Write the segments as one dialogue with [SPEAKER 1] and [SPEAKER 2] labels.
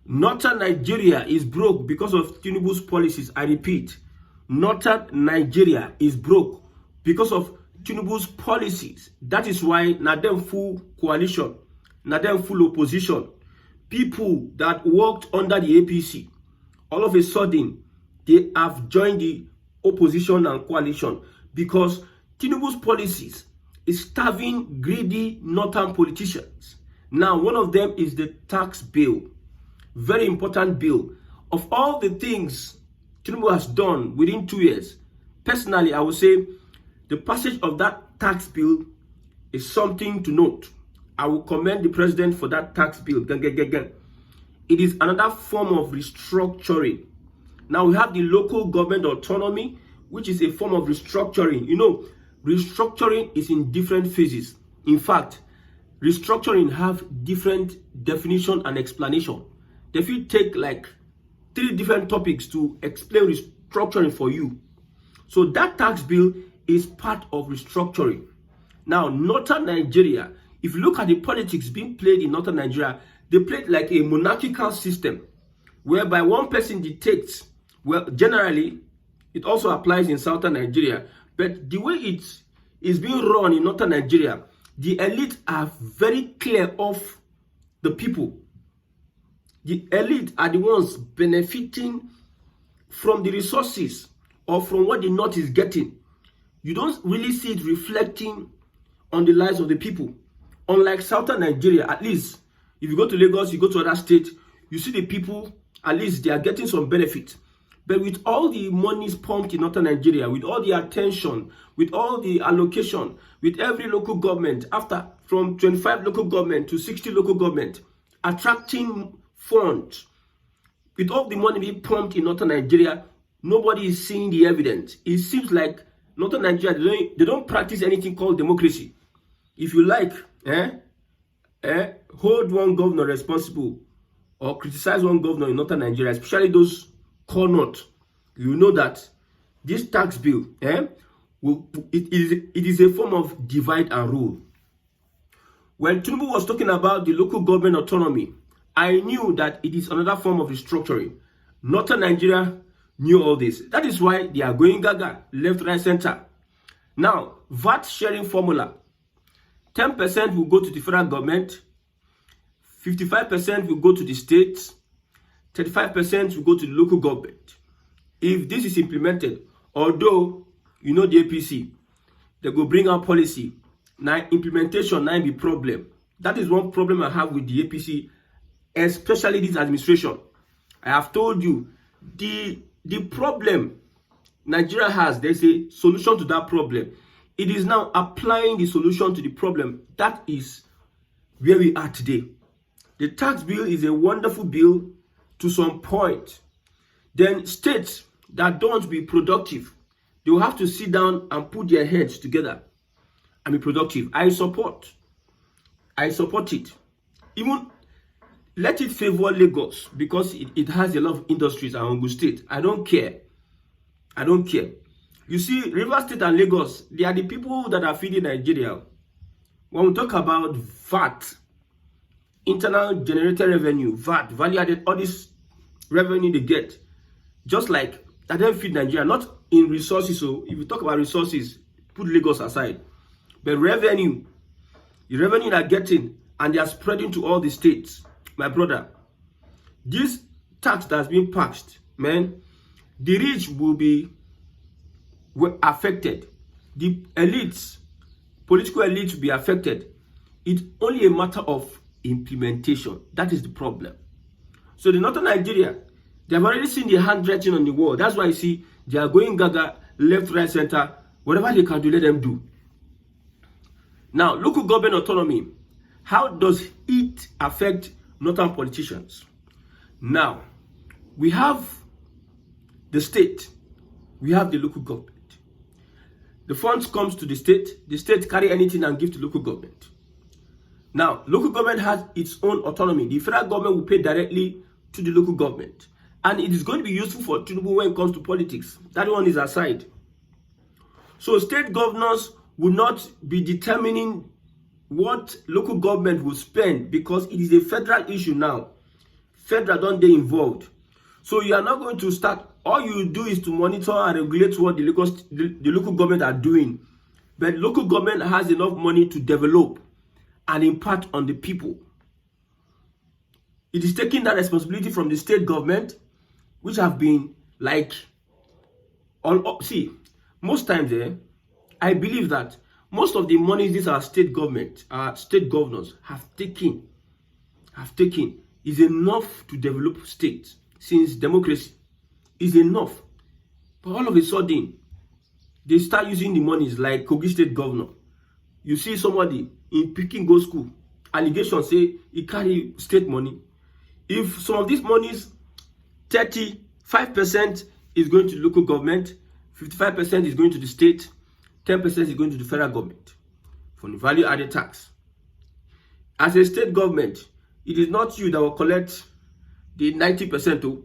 [SPEAKER 1] Northern Nigeria is broke because of Tinubu's policies. I repeat, Northern Nigeria is broke because of Tinubu's policies. That is why na them full coalition, na them full opposition. People that worked under the APC, all of a sudden, they have joined the opposition and coalition because Tinubu's policies is starving greedy northern politicians. Now, one of them is the tax bill. Very important bill. Of all the things Tinubu has done within 2 years, personally, I would say the passage of that tax bill is something to note. I will commend the president for that tax bill. It is another form of restructuring. Now we have the local government autonomy, which is a form of restructuring. You know, restructuring is in different phases. In fact, restructuring have different definition and explanation. If you take like 3 different topics to explain restructuring for you. So that tax bill is part of restructuring. Now, Northern Nigeria, if you look at the politics being played in Northern Nigeria, they played like a monarchical system whereby one person dictates. Well, generally, it also applies in Southern Nigeria. But the way it is being run in Northern Nigeria, the elite are very clear of the people. The elite are the ones benefiting from the resources or from what the North is getting. You don't really see it reflecting on the lives of the people. Unlike Southern Nigeria, at least, if you go to Lagos, you go to other states, you see the people, at least they are getting some benefit. But with all the monies pumped in Northern Nigeria, with all the attention, with all the allocation, with every local government, after from 25 local government to 60 local government, attracting funds, with all the money being pumped in Northern Nigeria, nobody is seeing the evidence. It seems like Northern Nigeria, they don't practice anything called democracy. If you like, hold one governor responsible or criticize one governor in Northern Nigeria, especially those call not, you know that this tax bill, it is a form of divide and rule. When Tinubu was talking about the local government autonomy, I knew that it is another form of restructuring. Northern Nigeria knew all this. That is why they are going gaga, left, right, center. Now, VAT sharing formula. 10% will go to the federal government, 55% will go to the states, 35% will go to the local government. If this is implemented, although you know the APC, they go bring out policy. Now implementation now be problem. That is one problem I have with the APC, especially this administration. I have told you the problem Nigeria has, there's a solution to that problem. It is now applying the solution to the problem. That is where we are today. The tax bill is a wonderful bill to some point. Then states that don't be productive, they will have to sit down and put their heads together and be productive. I support it. Even let it favor Lagos because it has a lot of industries and Ogun State. I don't care. You see, River State and Lagos, they are the people that are feeding Nigeria. When we talk about VAT, internal generated revenue, VAT, value added, all this revenue they get, just like that don't feed Nigeria, not in resources. So if you talk about resources, put Lagos aside. But revenue, the revenue they're getting, and they are spreading to all the states. My brother, this tax that's been passed, man, the rich will be affected. The elites, political elites will be affected. It's only a matter of implementation. That is the problem. So the Northern Nigeria, they have already seen the handwriting on the wall. That's why you see they are going gaga, left, right, center. Whatever they can do, let them do. Now, local government autonomy. How does it affect northern politicians? Now, we have the state. We have the local government. The funds comes to the state carry anything and give to local government. Now, local government has its own autonomy. The federal government will pay directly to the local government. And it is going to be useful for Tinubu when it comes to politics. That one is aside. So state governors will not be determining what local government will spend because it is a federal issue now. federal don't they involved. So you are not going to start, all you do is to monitor and regulate what the local government are doing. But local government has enough money to develop and impact on the people. It is taking that responsibility from the state government, which have been like, see, most times I believe that most of the money these are state government, state governors have taken is enough to develop states since democracy is enough. But all of a sudden, they start using the monies like Kogi State governor. You see somebody in Peking go school, allegations say he carry state money. If some of these monies, 35% is going to local government, 55% is going to the state, 10% is going to the federal government for the value added tax. As a state government, it is not you that will collect the 90%. Oh.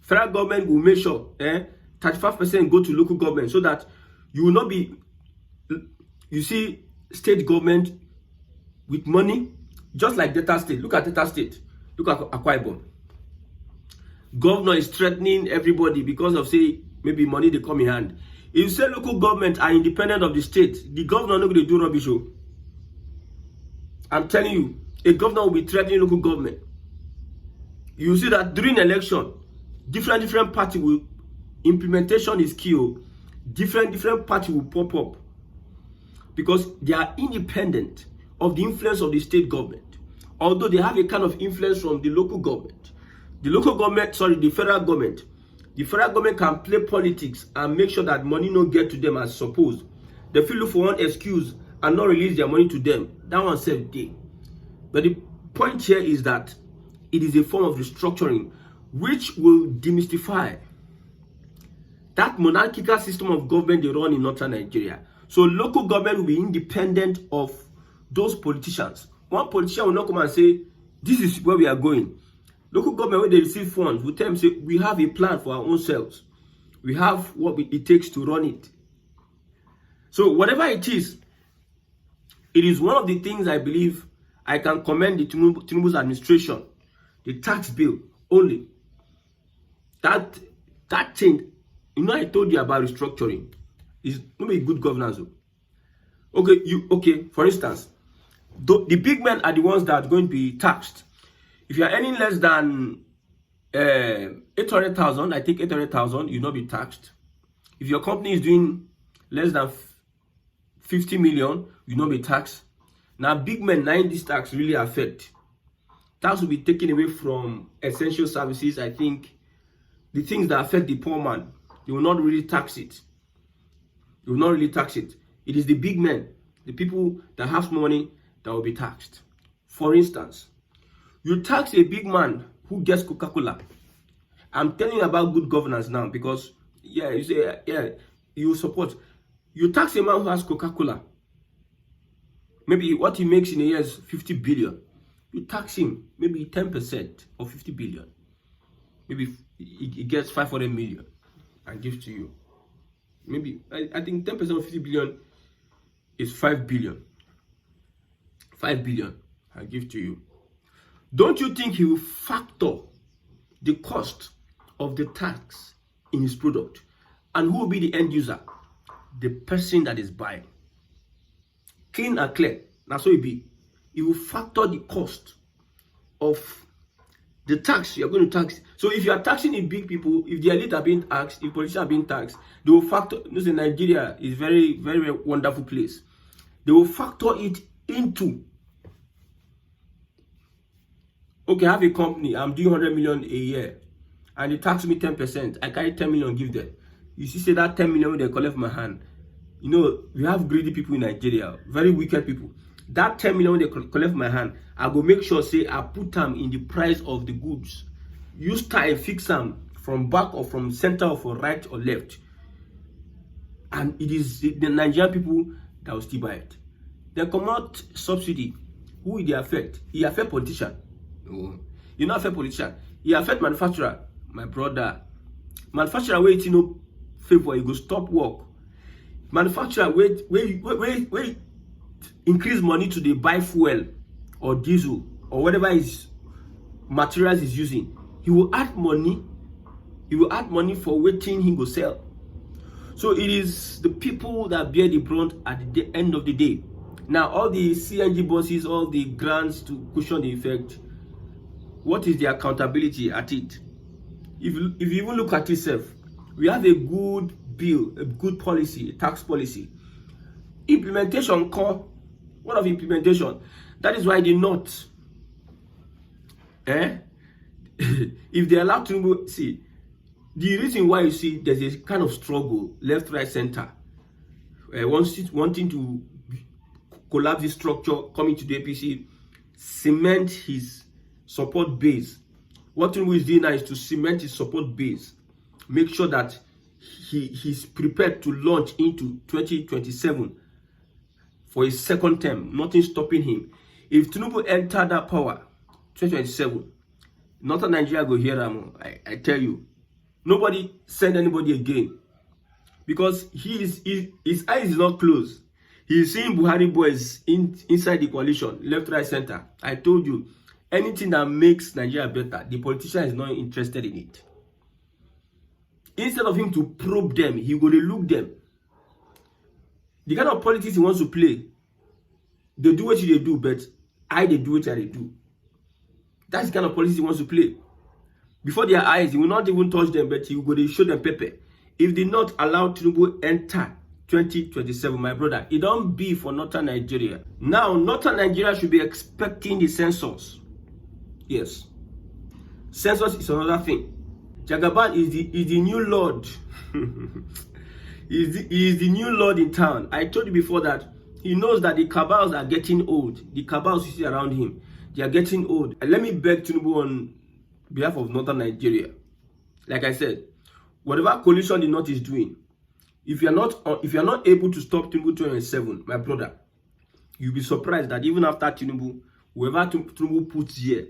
[SPEAKER 1] Federal government will make sure 35% go to local government so that you will not be, you see, state government with money, just like Delta State. Look at Delta State. Look at Akwa Ibom. Governor is threatening everybody because of, say, maybe money they come in hand. If you say local government are independent of the state, the governor not going to do rubbish. I'm telling you, a governor will be threatening local government. You see that during election, different party will, implementation is key. Different party will pop up because they are independent of the influence of the state government. Although they have a kind of influence from the local government. The federal government. The federal government can play politics and make sure that money no get to them as supposed. They feel look for one excuse and not release their money to them. That one said day. But the point here is that it is a form of restructuring which will demystify that monarchical system of government they run in northern Nigeria. So local government will be independent of those politicians. One politician will not come and say, this is where we are going. Local government, when they receive funds, will tell them, say, we have a plan for our own selves. We have what it takes to run it. So whatever it is one of the things I believe I can commend the Tinubu's administration, the tax bill only. That change, I told you about restructuring. Is not a good governance. Okay, for instance, the big men are the ones that are going to be taxed. If you are earning less than 800,000, I think 800,000, you'll not be taxed. If your company is doing less than 50 million, you'll not be taxed. Now, big men, this tax really affect. Tax will be taken away from essential services. I think the things that affect the poor man, they will not really tax it. They will not really tax it. It is the big men, the people that have money, that will be taxed. For instance, you tax a big man who gets Coca-Cola. I'm telling you about good governance now because, you say, you support. You tax a man who has Coca-Cola. Maybe what he makes in a year is 50 billion. You tax him maybe 10% of 50 billion. Maybe he gets 500 million and gives to you. Maybe, I think 10% of 50 billion is 5 billion. 5 billion I give to you. Don't you think he will factor the cost of the tax in his product? And who will be the end user? The person that is buying. Clean and clear. That's what it be. He will factor the cost of the tax you're going to tax. So if you are taxing the big people, if the elite are being taxed, if politicians are being taxed, they will factor. Listen, Nigeria is very, very wonderful place. They will factor it into. Okay, I have a company, I'm doing 100 million a year, and they tax me 10%. I carry 10 million, give them. You see, say that 10 million they collect from my hand. We have greedy people in Nigeria, very wicked people. That 10 million they collect from my hand, I go make sure, say, I put them in the price of the goods. Use time, fix them from back or from center or from right or left. And it is the Nigerian people that will still buy it. They come out subsidy. Who will they affect? It affect politician. No. You not affect politician. It affect manufacturer. My brother. Manufacturer wait, favor, you go stop work. Manufacturer wait, increase money to the buy fuel or diesel or whatever is materials he's using, he will add money. He will add money for waiting he will sell. So it is the people that bear the brunt at the end of the day. Now, all the CNG buses, all the grants to cushion the effect, what is the accountability at it? If you even look at itself, we have a good bill, a good policy, a tax policy. Implementation call, what of implementation? That is why the North, if they allow Tinubu, see, the reason why you see there's a kind of struggle, left, right, center, wanting to collapse the structure, coming to the APC, cement his support base. What Tinubu is doing now is to cement his support base, make sure that he's prepared to launch into 2027 for his second term. Nothing stopping him. If Tinubu enter that power, 2027, Northern Nigeria go hear him. I tell you, nobody send anybody again, because his eyes is not closed. He's seeing Buhari boys inside the coalition, left, right, center. I told you, anything that makes Nigeria better, the politician is not interested in it. Instead of him to probe them, he will look them. The kind of politics he wants to play, they do what they do, but they do what they do. That's the kind of politics he wants to play. Before their eyes, he will not even touch them, but he will show them pepper. If they not allow Tinubu enter 2027, my brother, it don't be for Northern Nigeria. Now, Northern Nigeria should be expecting the census. Yes. Census is another thing. Jagaban is the new lord. He is the new lord in town. I told you before that he knows that the cabals are getting old. The cabals you see around him, they are getting old. And let me beg Tinubu on behalf of Northern Nigeria. Like I said, whatever coalition the North is doing, if you are not able to stop Tinubu 2027, my brother, you'll be surprised that even after Tinubu, whoever Tinubu puts here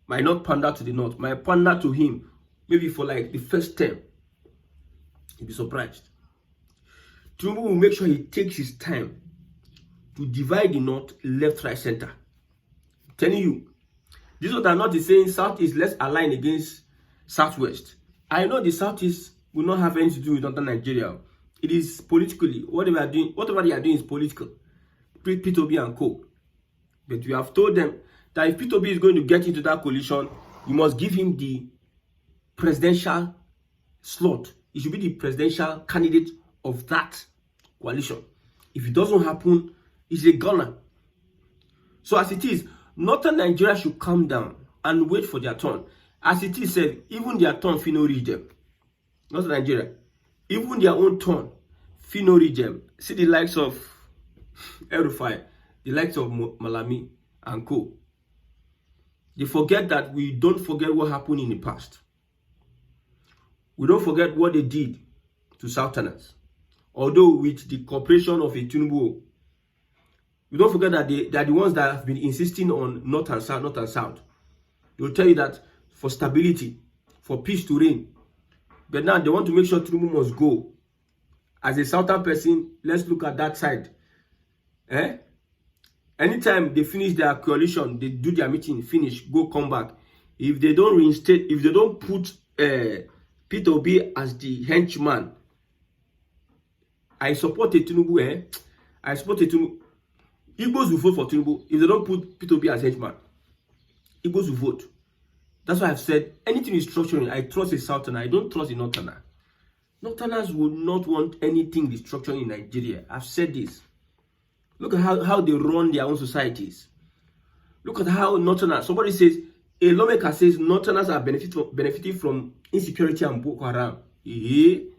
[SPEAKER 1] might not pander to the North, might pander to him, maybe for like the first term. You'll be surprised. Tinubu will make sure he takes his time to divide the North, left, right, center. I'm telling you, this is what I'm not saying South is less aligned against Southwest. I know the Southeast will not have anything to do with Northern Nigeria. It is politically, whatever they are doing is political. P2B and co. But we have told them that if P2B is going to get into that coalition, you must give him the presidential slot. He should be the presidential candidate of that coalition. If it doesn't happen, he's a gunner. So as it is, Northern Nigeria should calm down and wait for their turn. As it is said, even their turn, fit no reach them. Northern Nigeria, even their own turn, fit no reach them. See the likes of El-Rufai, the likes of Malami and co. They forget that we don't forget what happened in the past. We don't forget what they did to Southerners. Although with the cooperation of a Tinubu, we don't forget that they are the ones that have been insisting on North and South, North and South. They will tell you that for stability, for peace to reign. But now they want to make sure Tinubu must go. As a Southern person, let's look at that side. Anytime they finish their coalition, they do their meeting, finish, go, come back. If they don't reinstate, if they don't put P2B as the henchman, I support a Tinubu. I support a Tinubu. Igbos will vote for Tinubu if they don't put P2B as henchman. Igbos will vote. That's why I've said anything restructuring, I trust a Southerner. I don't trust a Northerner. Northerners will not want anything restructuring in Nigeria. I've said this. Look at how they run their own societies. Look at how Northerners, somebody says, a lawmaker says Northerners are benefiting from insecurity and Boko Haram. You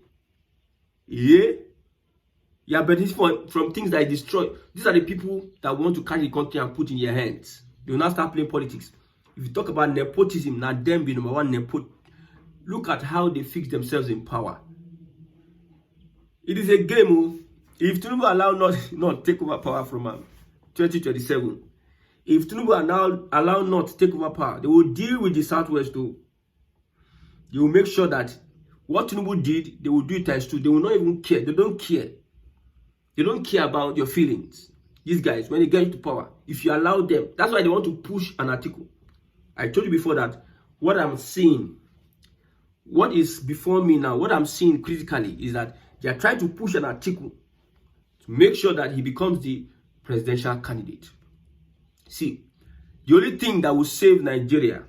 [SPEAKER 1] are benefiting from things that destroy. These are the people that want to carry the country and put in their hands. They will not start playing politics. If you talk about nepotism, now them be number one nepot. Look at how they fix themselves in power. It is a game. If Tinubu allow not take over power from 2027, if Tinubu allow not to take over power, they will deal with the Southwest too. They will make sure that what Tinubu did, they will do it times two. They will not even care. They don't care. They don't care about your feelings. These guys, when they get into power, if you allow them, that's why they want to push an article. I told you before that what I'm seeing, what is before me now, what I'm seeing critically is that they are trying to push an article to make sure that he becomes the presidential candidate. See, the only thing that will save Nigeria,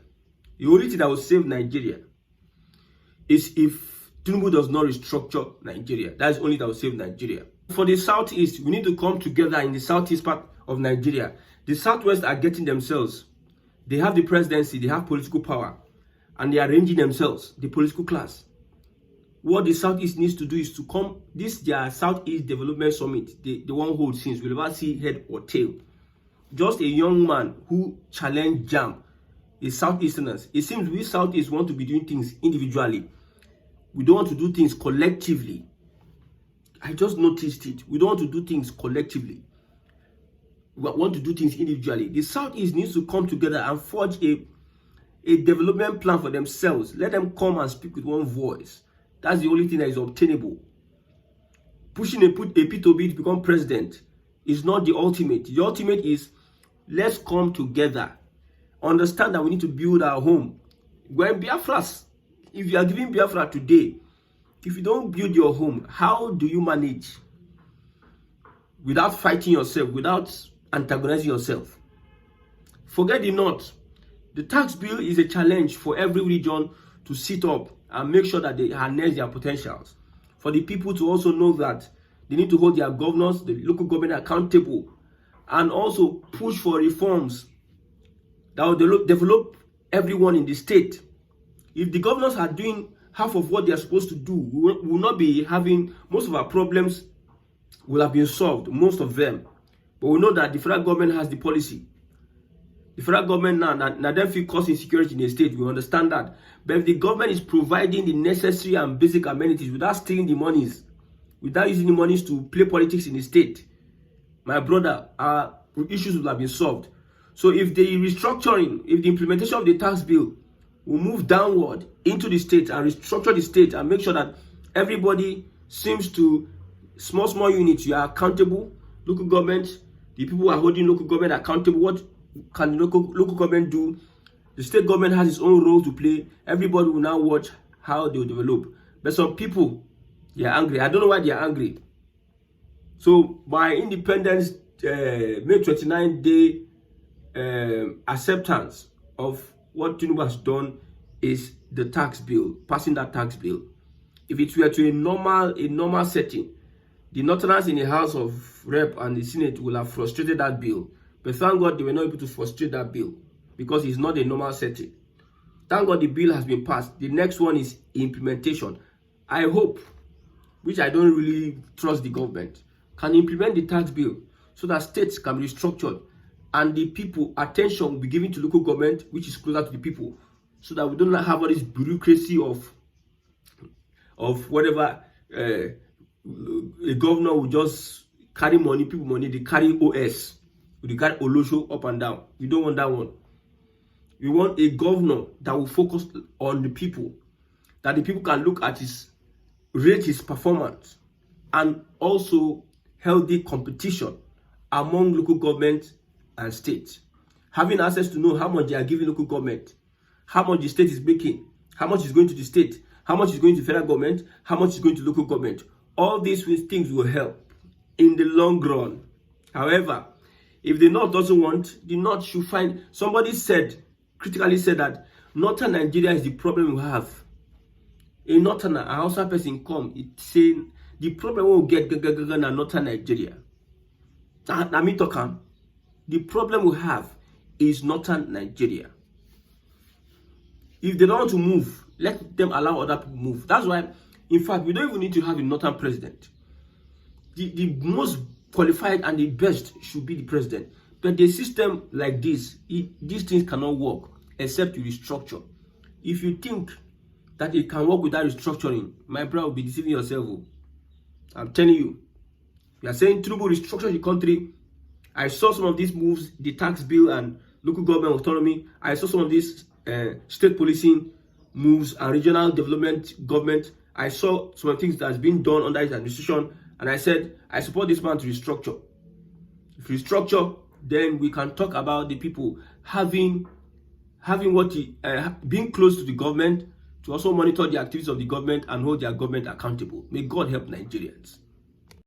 [SPEAKER 1] is if Tinubu does not restructure Nigeria. That's only that will save Nigeria. For the southeast, we need to come together in the southeast part of Nigeria. The southwest are getting themselves. They have the presidency, they have political power, and they are arranging themselves, the political class. What the southeast needs to do is to come, this their Southeast Development Summit, the one hold since, will never see head or tail. Just a young man who challenged JAM, the Southeasterners. It seems we Southeast want to be doing things individually. We don't want to do things collectively. I just noticed it. We don't want to do things collectively. We want to do things individually. The Southeast needs to come together and forge a development plan for themselves. Let them come and speak with one voice. That's the only thing that is obtainable. Pushing a P2B to become president is not the ultimate. The ultimate is, let's come together. Understand that we need to build our home. When Biafras, if you are giving Biafra today, if you don't build your home, how do you manage without fighting yourself, without antagonizing yourself? Forget the North. The tax bill is a challenge for every region to sit up and make sure that they harness their potentials. For the people to also know that they need to hold their governors, the local government accountable, and also push for reforms that will develop everyone in the state. If the governors are doing half of what they are supposed to do, we will not be having, most of our problems will have been solved, most of them. But we know that the federal government has the policy. The federal government now then feel cause insecurity in the state. We understand that. But if the government is providing the necessary and basic amenities without stealing the monies, without using the monies to play politics in the state, my brother, our issues will have been solved. So if the restructuring, if the implementation of the tax bill will move downward into the state and restructure the state and make sure that everybody seems to, small units, you are accountable, local government, the people who are holding local government accountable, what can the local government do? The state government has its own role to play. Everybody will now watch how they will develop. But some people, they are angry. I don't know why they are angry. So by independence, May 29 day acceptance of what Tinubu has done is the tax bill, passing that tax bill. If it were to a normal setting, the Northerners in the House of Rep and the Senate will have frustrated that bill. But thank God they were not able to frustrate that bill because it's not a normal setting. Thank God the bill has been passed. The next one is implementation. I hope, which I don't really trust the government, can implement the tax bill so that states can be restructured and the people, attention will be given to local government, which is closer to the people, so that we don't have all this bureaucracy of whatever. A governor will just carry money, people money, they carry OS, they carry Olosho up and down. We don't want that one. We want a governor that will focus on the people, that the people can look at rate his performance, and also healthy competition among local government and states. Having access to know how much they are giving local government, how much the state is making, how much is going to the state, how much is going to federal government, how much is going to local government. All these things will help in the long run. However, if the North doesn't want, the North should find, somebody critically said that Northern Nigeria is the problem we have. A Northerner, a Hausa person come, it's saying the problem will get na Northern Nigeria. The problem we have is Northern Nigeria. If they don't want to move, let them allow other people move. That's why, in fact, we don't even need to have a Northern president. The most qualified and the best should be the president. But the system like this, these things cannot work except you restructure. If you think that it can work without restructuring, my brother will be deceiving yourself. I'm telling you. You are saying Tinubu restructure the country. I saw some of these moves, the tax bill and local government autonomy. I saw some of these state policing moves and regional development government. I saw some of the things that's been done under his administration, and I said, I support this man to restructure. If restructure, then we can talk about the people having having being close to the government, to also monitor the activities of the government and hold their government accountable. May God help Nigerians.